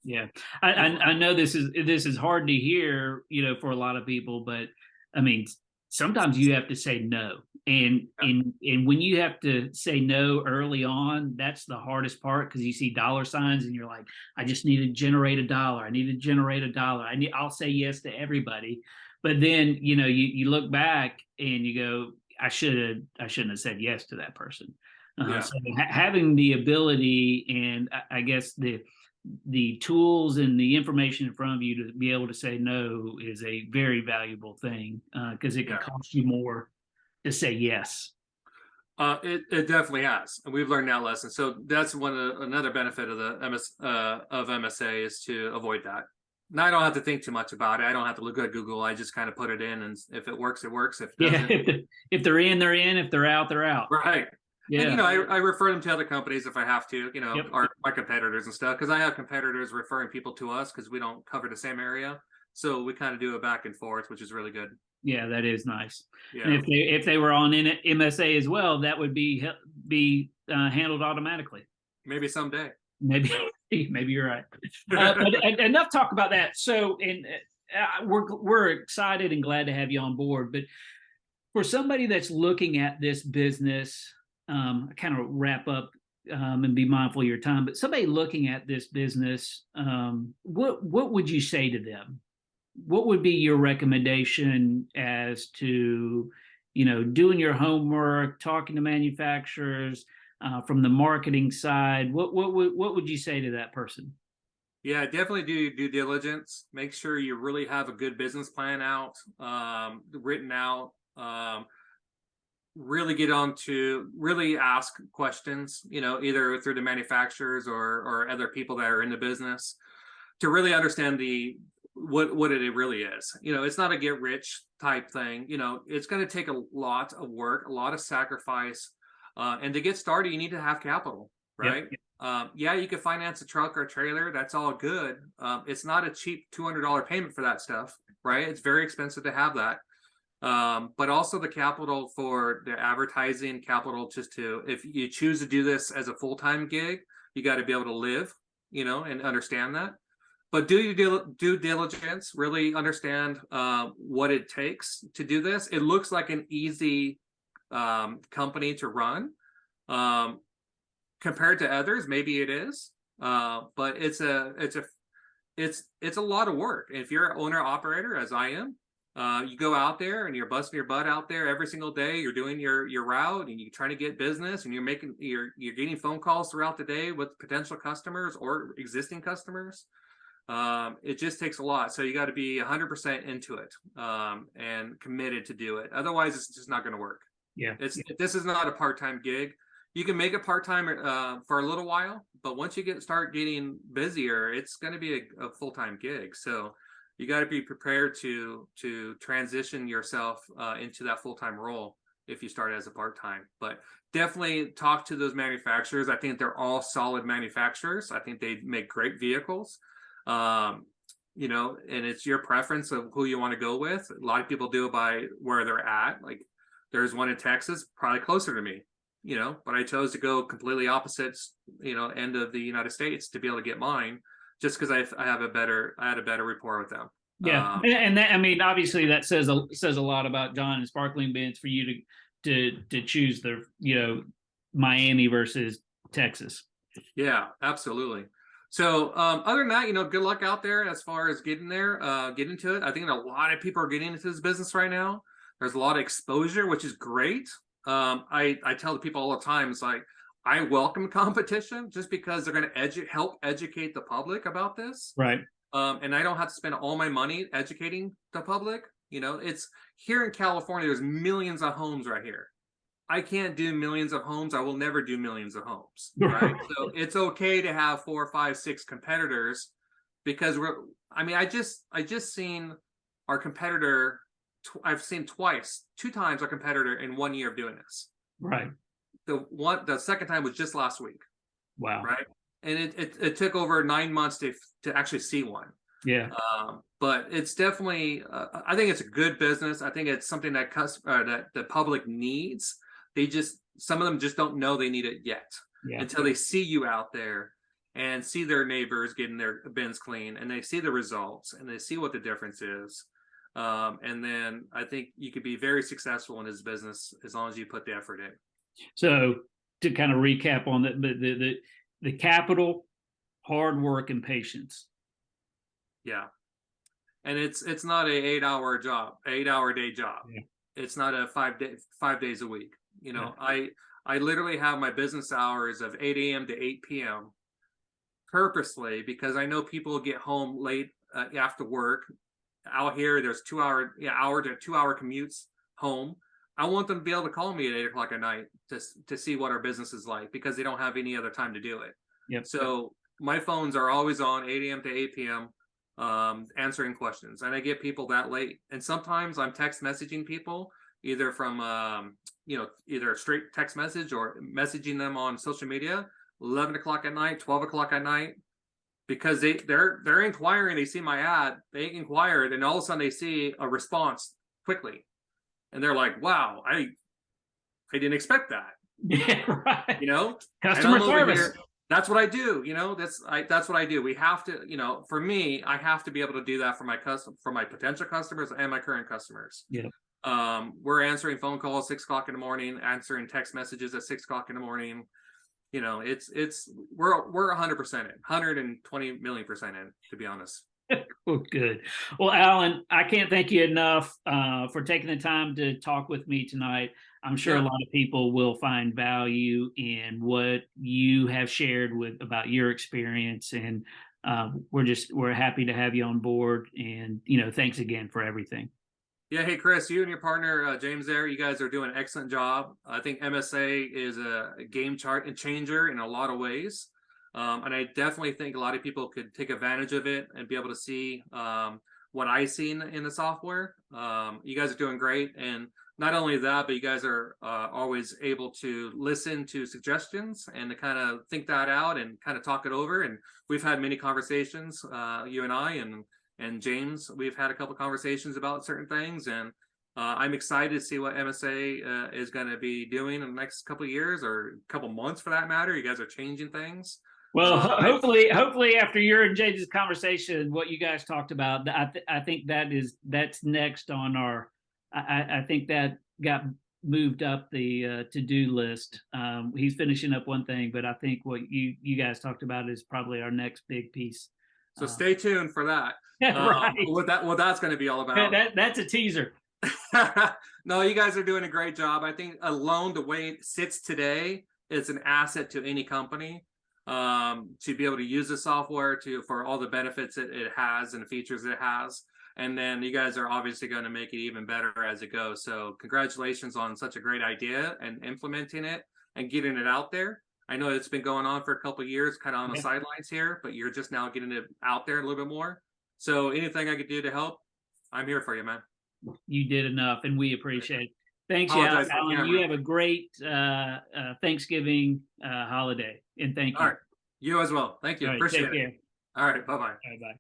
Yeah, I know this is hard to hear, for a lot of people, but I mean, sometimes you have to say no, and when you have to say no early on, that's the hardest part because you see dollar signs and you're like, I just need to generate a dollar. I need to generate a dollar. I'll say yes to everybody, but then you look back and you go, I shouldn't have said yes to that person. Yeah. So having the ability and I guess the tools and the information in front of you to be able to say no is a very valuable thing because it can Yeah. cost you more to say yes. It definitely has, and we've learned that lesson. So that's another benefit of the of MSA is to avoid that. Now I don't have to think too much about it. I don't have to look at Google. I just kind of put it in, and if it works, it works. If it Yeah, doesn't, if they're in, they're in. If they're out, they're out. right. And Yeah. I refer them to other companies if I have to, Yep. or my competitors and stuff, because I have competitors referring people to us because we don't cover the same area. So we kind of do a back and forth, which is really good. Yeah, that is nice. And Yeah. if they were on MSA as well, that would be handled automatically. Maybe someday. Maybe maybe you're right. But enough talk about that. So, and we're excited and glad to have you on board. But for somebody that's looking at this business, I kind of wrap up and be mindful of your time. But somebody looking at this business, what would you say to them? What would be your recommendation as to doing your homework, talking to manufacturers from the marketing side? What would you say to that person? Yeah, definitely do your due diligence. Make sure you really have a good business plan out, written out. Really get on to really ask questions, either through the manufacturers or other people that are in the business to really understand what it really is. It's not a get rich type thing. It's going to take a lot of work, a lot of sacrifice, and to get started, you need to have capital, Yep. right? Yeah, you can finance a truck or a trailer. That's all good. It's not a cheap $200 payment for that stuff, right? It's very expensive to have that. But also the capital for the advertising, capital just to, if you choose to do this as a full-time gig, you got to be able to live, and understand that. But do your due diligence, really understand what it takes to do this. It looks like an easy company to run. Compared to others, maybe it is, but it's a lot of work. If you're an owner operator, as I am, you go out there and you're busting your butt out there every single day. You're doing your route and you're trying to get business, and you're getting phone calls throughout the day with potential customers or existing customers. It just takes a lot, so you got to be 100% into it and committed to do it. Otherwise, it's just not going to work. Yeah. This is not a part-time gig. You can make it part-time for a little while, but once you start getting busier, it's going to be a full-time gig. So you got to be prepared to transition yourself into that full-time role if you start as a part-time. But definitely talk to those manufacturers. I think they're all solid manufacturers. I think they make great vehicles. And it's your preference of who you want to go with. A lot of people do it by where they're at. Like there's one in Texas, probably closer to me, but I chose to go completely opposites, end of the United States to be able to get mine, just because I had a better rapport with them. Yeah, and that, I mean, obviously, that says a lot about John and Sparkling Bins for you to choose the Miami versus Texas. Yeah, absolutely. So other than that, good luck out there as far as getting there, get into it. I think a lot of people are getting into this business right now. There's a lot of exposure, which is great. I tell the people all the time, it's like, I welcome competition just because they're going to help educate the public about this. Right. And I don't have to spend all my money educating the public. It's here in California, there's millions of homes right here. I can't do millions of homes. I will never do millions of homes. Right. So it's okay to have 4, 5, 6 competitors because I just seen our competitor. I've seen two times our competitor in 1 year of doing this. Right. The second time was just last week. Wow. Right. And it took over 9 months to actually see one. Yeah. But it's definitely, I think it's a good business. I think it's something that the public needs. Some of them just don't know they need it yet until they see you out there and see their neighbors getting their bins clean, and they see the results and they see what the difference is. And then I think you could be very successful in this business as long as you put the effort in. So to kind of recap on the capital, hard work, and patience. Yeah. And it's not a 8-hour job, 8-hour day job. Yeah. It's not a 5 days a week. You know, yeah. I literally have my business hours of 8 a.m. to 8 p.m. purposely, because I know people get home late after work. Out here, there's hour to 2 hour commutes home. I want them to be able to call me at 8 o'clock at night to see what our business is like, because they don't have any other time to do it. Yep. So my phones are always on 8 a.m. to 8 p.m. Answering questions, and I get people that late. And sometimes I'm text messaging people either from either a straight text message or messaging them on social media 11 o'clock at night, 12 o'clock at night, because they're inquiring. They see my ad, they inquired, and all of a sudden they see a response quickly, and they're like, wow, I didn't expect that. Yeah, right. You know, customer service. Here, that's what I do. You know, that's what I do. We have to, you know, for me, I have to be able to do that for my potential customers and my current customers. Yeah. We're answering phone calls at 6 o'clock in the morning, answering text messages at 6 o'clock in the morning. You know, we're 100% in, 120 million% in, to be honest. Well, good. Well, Alan, I can't thank you enough for taking the time to talk with me tonight. I'm sure a lot of people will find value in what you have shared about your experience, and we're happy to have you on board. And thanks again for everything. Yeah, hey Chris, you and your partner James there, you guys are doing an excellent job. I think MSA is a game chart and changer in a lot of ways. And I definitely think a lot of people could take advantage of it and be able to see what I see in the software. You guys are doing great. And not only that, but you guys are always able to listen to suggestions and to kind of think that out and kind of talk it over. And we've had many conversations, you and I and James, we've had a couple of conversations about certain things. And I'm excited to see what MSA is going to be doing in the next couple of years, or a couple months for that matter. You guys are changing things. Well, hopefully after your and James' conversation, what you guys talked about, I think that's next on our, I think that got moved up the to-do list. He's finishing up one thing, but I think what you guys talked about is probably our next big piece. So stay tuned for that. Right. What that's going to be all about. That's a teaser. No, you guys are doing a great job. I think alone the way it sits today, it's an asset to any company. To be able to use the software for all the benefits it has and the features it has. And then you guys are obviously going to make it even better as it goes. So congratulations on such a great idea and implementing it and getting it out there. I know it's been going on for a couple of years, kind of on the sidelines here, but you're just now getting it out there a little bit more. So anything I could do to help, I'm here for you, man. You did enough, and we appreciate it. Thanks, Alan. You have a great Thanksgiving holiday, and thank you. All right. You as well. Thank you. Right, appreciate it. care. All right. Bye-bye. Bye-bye.